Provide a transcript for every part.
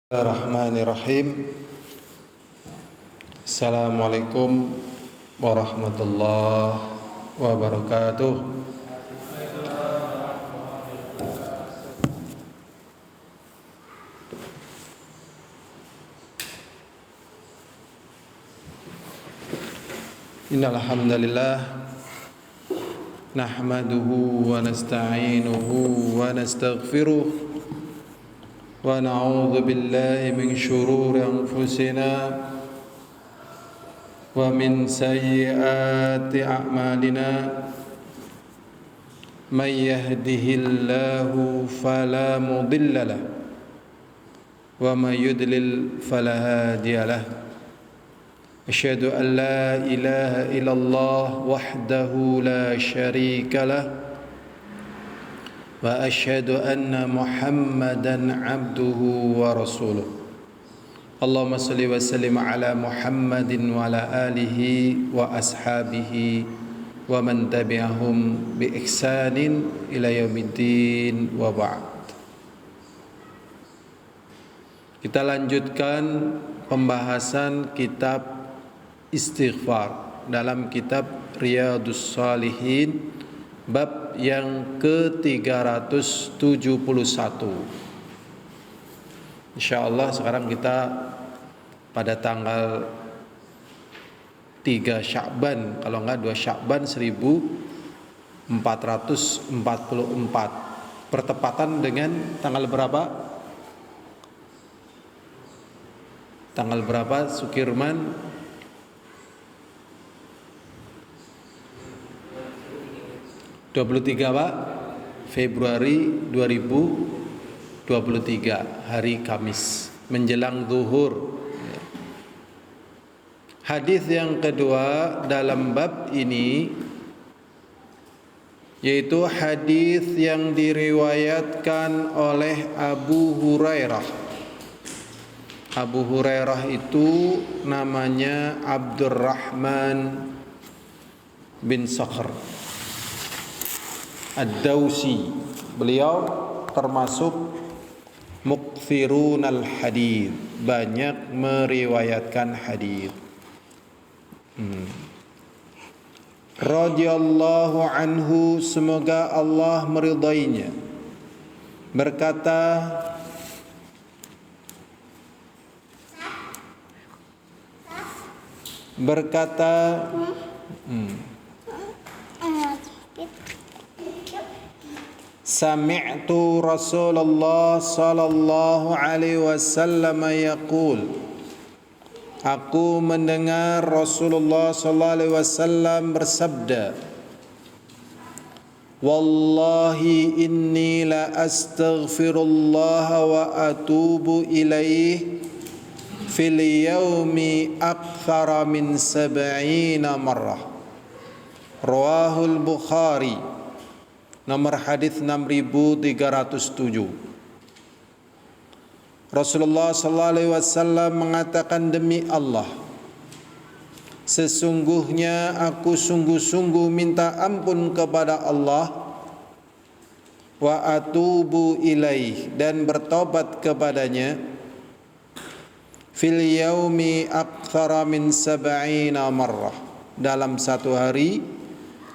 Bismillahirrahmanirrahim. Assalamualaikum warahmatullahi wabarakatuh. Innal hamdalillah nahmaduhu wa nasta'inuhu wa nastaghfiruh wa na'udzu billahi min shururi anfusina wa min sayyiati a'malina may yahdihillahu fala mudilla lahu wa may yudlil fala hadiya lahu asyhadu an la ilaha illallah wahdahu la syarika lahu wa asyhadu anna Muhammadan abduhu wa rasuluh. Allahumma salli wa sallim ala Muhammadin wa ala alihi wa ashabihi wa man tabi'ahum bi ihsanin ila yaumiddin wa ba'd. Kita lanjutkan pembahasan kitab istighfar dalam kitab Riyadhus Shalihin bab yang ke-371. Insyaallah sekarang kita pada tanggal 3 Sya'ban, kalau enggak 2 Sya'ban 1444. Bertepatan dengan tanggal berapa? Tanggal berapa Sukirman? 23 Pak Februari 2023, hari Kamis menjelang zuhur. Hadis yang kedua dalam bab ini yaitu hadis yang diriwayatkan oleh Abu Hurairah. Abu Hurairah itu namanya Abdurrahman bin Sakhr Ad-Dawsi. Beliau termasuk mukthirun al-hadith, banyak meriwayatkan hadith. Radhiyallahu anhu, semoga Allah meridainya, berkata, Sami'tu Rasulullah sallallahu alaihi wasallam yaqul, aku mendengar Rasulullah sallallahu alaihi wasallam bersabda, wallahi inni la astaghfirullah wa atubu ilaih fil yaumi akthara min 70 marrah. Rawahul Bukhari. Nomor hadis 6307. Rasulullah sallallahu alaihi wasallam mengatakan, demi Allah, sesungguhnya aku sungguh-sungguh minta ampun kepada Allah, wa atubu ilaih, dan bertobat kepadanya, fil yaumi aktsara min 70 marrah, dalam satu hari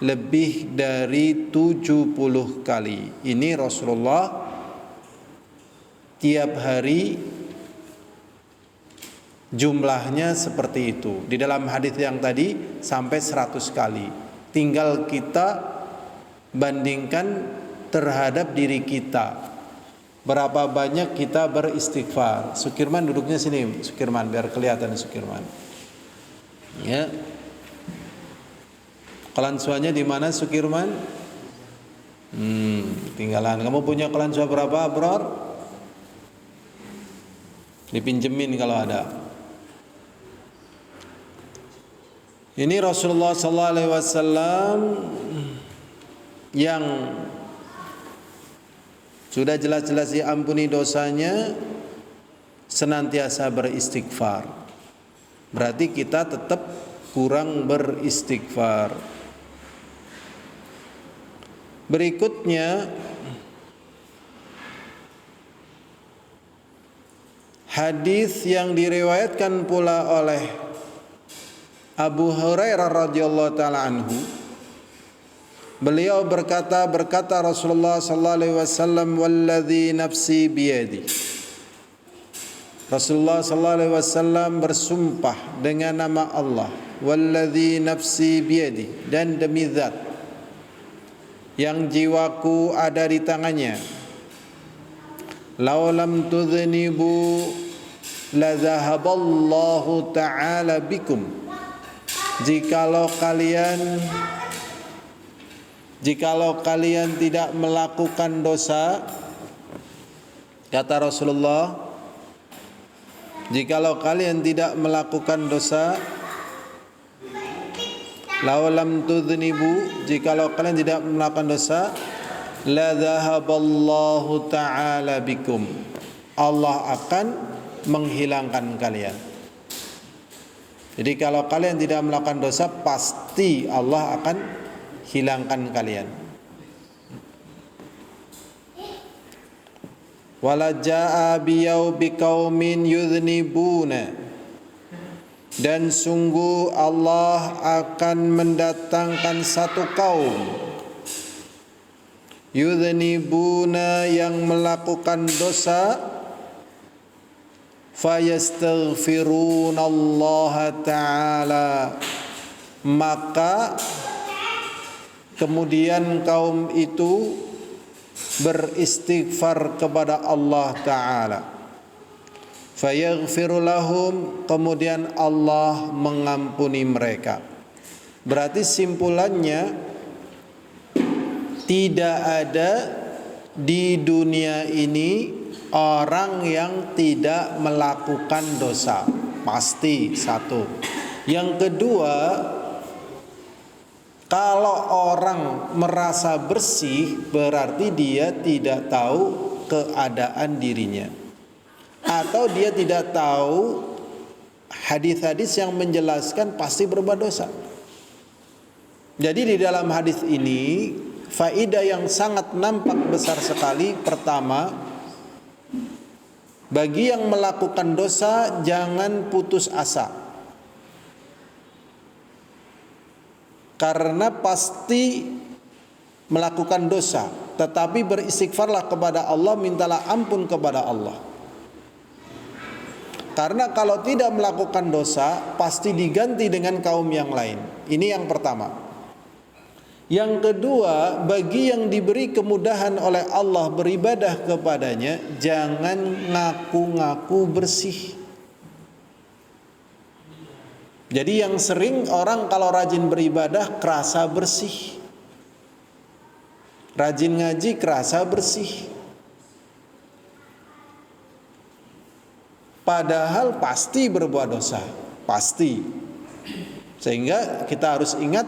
lebih dari 70 kali. Ini Rasulullah tiap hari jumlahnya seperti itu. Di dalam hadis yang tadi sampai 100 kali. Tinggal kita bandingkan terhadap diri kita. Berapa banyak kita beristighfar. Sukirman duduknya sini, Sukirman, biar kelihatan Sukirman. Ya. Kelansuannya di mana Sukirman? Tinggalan. Kamu punya kelansua berapa, Bror? Dipinjemin kalau ada. Ini Rasulullah sallallahu alaihi wasallam yang sudah jelas-jelas diampuni dosanya, senantiasa beristighfar. Berarti kita tetap kurang beristighfar. Berikutnya hadis yang diriwayatkan pula oleh Abu Hurairah radhiyallahu taala anhu, beliau berkata Rasulullah sallallahu alaihi wasallam, walladzi nafsi biyadi. Rasulullah sallallahu alaihi wasallam bersumpah dengan nama Allah, walladzi nafsi biyadi, dan demi zat yang jiwaku ada di tangannya, law lam tudhnibu la dhahaballahu ta'ala bikum. Jikalau kalian tidak melakukan dosa, kata Rasulullah, jikalau kalian tidak melakukan dosa, law lam tudhnibu, jikalau kalian tidak melakukan dosa, la dhahaballahu ta'ala bikum, Allah akan menghilangkan kalian. Jadi kalau kalian tidak melakukan dosa, pasti Allah akan hilangkan kalian. Wala jaa biyau biqaumin yudhnibuna, dan sungguh Allah akan mendatangkan satu kaum yudhnibuna, yang melakukan dosa, fayastaghfirunallaha ta'ala, maka kemudian kaum itu beristighfar kepada Allah Ta'ala, fayaghfiru lahum, kemudian Allah mengampuni mereka. Berarti simpulannya, tidak ada di dunia ini orang yang tidak melakukan dosa, pasti satu. Yang kedua, kalau orang merasa bersih, berarti dia tidak tahu keadaan dirinya, atau dia tidak tahu hadis-hadis yang menjelaskan pasti berbuat dosa. Jadi di dalam hadis ini faedah yang sangat nampak besar sekali. Pertama, bagi yang melakukan dosa jangan putus asa, karena pasti melakukan dosa, tetapi beristighfarlah kepada Allah, mintalah ampun kepada Allah. Karena kalau tidak melakukan dosa, pasti diganti dengan kaum yang lain. Ini yang pertama. Yang kedua, bagi yang diberi kemudahan oleh Allah beribadah kepadanya, jangan ngaku-ngaku bersih. Jadi yang sering orang kalau rajin beribadah kerasa bersih, rajin ngaji kerasa bersih, padahal pasti berbuat dosa, pasti. Sehingga kita harus ingat,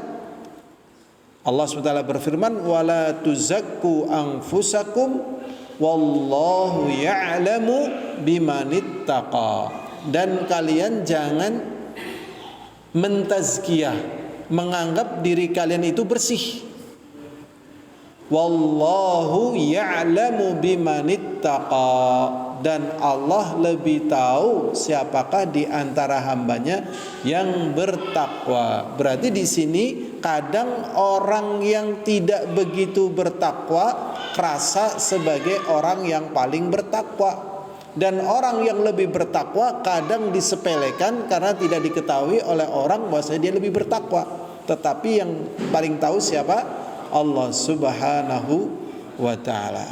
Allah SWT berfirman, wala tuzakku anfusakum wallahu ya'lamu bimanittaqa, dan kalian jangan mentazkiyah, menganggap diri kalian itu bersih. Wallahu ya'lamu bimanittaqa, dan Allah lebih tahu siapakah di antara hambanya yang bertakwa. Berarti di sini kadang orang yang tidak begitu bertakwa kerasa sebagai orang yang paling bertakwa, dan orang yang lebih bertakwa kadang disepelekan karena tidak diketahui oleh orang bahwasanya dia lebih bertakwa. Tetapi yang paling tahu siapa? Allah Subhanahu wa ta'ala.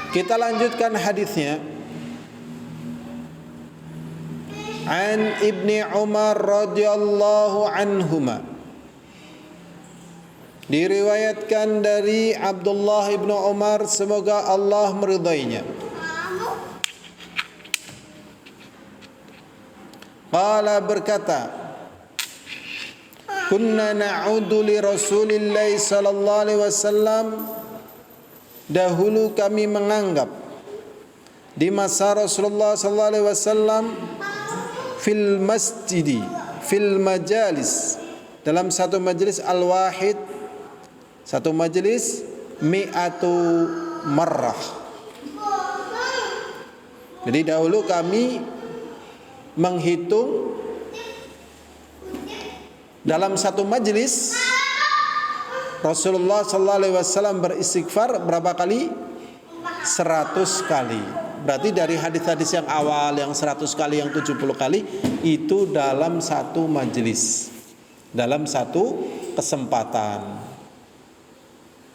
Kita lanjutkan hadisnya. An Ibni Umar radhiyallahu anhuma, diriwayatkan dari Abdullah ibnu Umar, semoga Allah meridainya. Qala, berkata, kunna na'udu li Rasulillah sallallahu alaihi wasallam, dahulu kami menganggap di masa Rasulullah sallallahu alaihi wasallam, fil masjidi, fil majalis, dalam satu majelis, al-wahid, satu majelis, mi'atu marrah, Jadi dahulu kami menghitung dalam satu majelis Rasulullah sallallahu alaihi wasallam beristighfar berapa kali? 100 kali. Berarti dari hadis-hadis yang awal yang 100 kali, yang 70 kali itu dalam satu majelis, dalam satu kesempatan.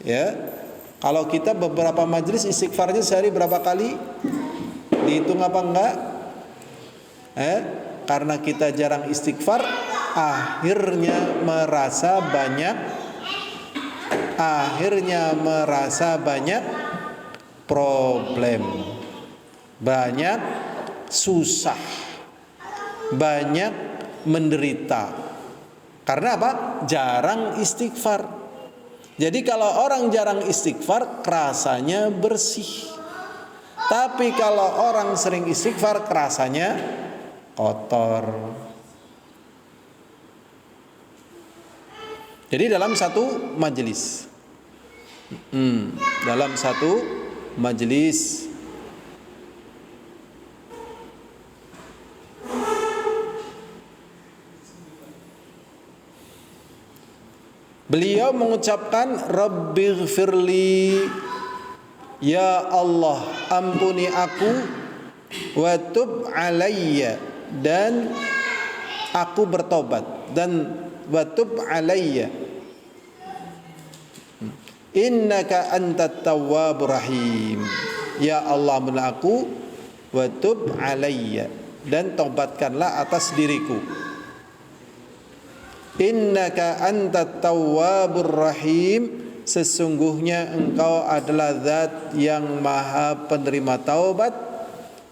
Ya. Kalau kita beberapa majelis istighfarnya sehari berapa kali? Dihitung apa enggak? Karena kita jarang istighfar, akhirnya merasa banyak problem, banyak susah, banyak menderita. Karena apa? Jarang istighfar. Jadi kalau orang jarang istighfar, kerasanya bersih. Tapi kalau orang sering istighfar, kerasanya kotor. Jadi dalam satu majelis, beliau mengucapkan Rabbighfirli, ya Allah ampuni aku, wa tub alayya, dan aku bertobat, dan wa tub alayya, innaka antat tawwabur rahim. Ya Allah ampuni aku, wa tub alayya, dan tobatkanlah atas diriku. Innaka antat tawwabur rahim, sesungguhnya engkau adalah zat yang maha penerima taubat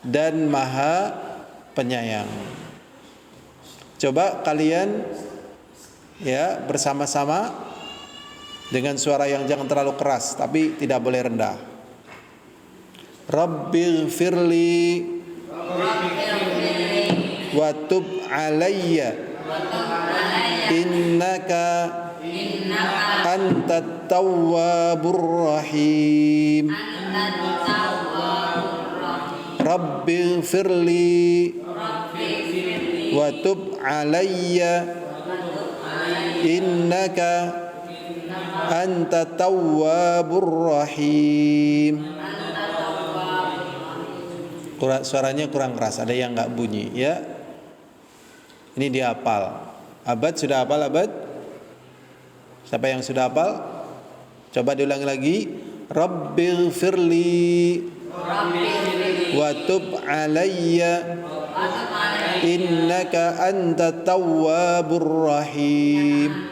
dan maha penyayang. Coba kalian ya bersama-sama dengan suara yang jangan terlalu keras tapi tidak boleh rendah. Rabbighfirli wa tub alayya innaka antat tawwabur rahim. Rabbighfirli wa tub alayya innaka antat tawwabur rahim. Suaranya kurang keras, ada yang enggak bunyi ya. Ini dihafal. Abad sudah hafal abad? Siapa yang sudah hafal? Coba diulangi lagi. Rabbighfirli wa tub alayya innaka antat tawwabur rahim.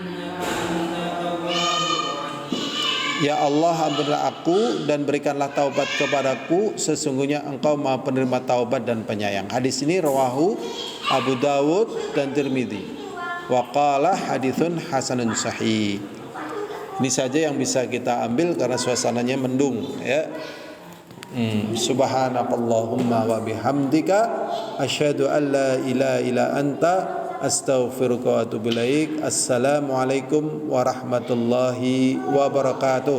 Ya Allah, ampunilah aku dan berikanlah taubat kepadaku, sesungguhnya engkau maha penerima taubat dan penyayang. Hadis ini rawahu Abu Dawud dan Tirmidzi. Wa qala haditsun hasanun sahih. Ini saja yang bisa kita ambil karena suasananya mendung ya. Subhanakallahumma wa bihamdika asyhadu an la ilaha illa anta astaghfiruka wa atubu ilaik. Assalamualaikum warahmatullahi wabarakatuh.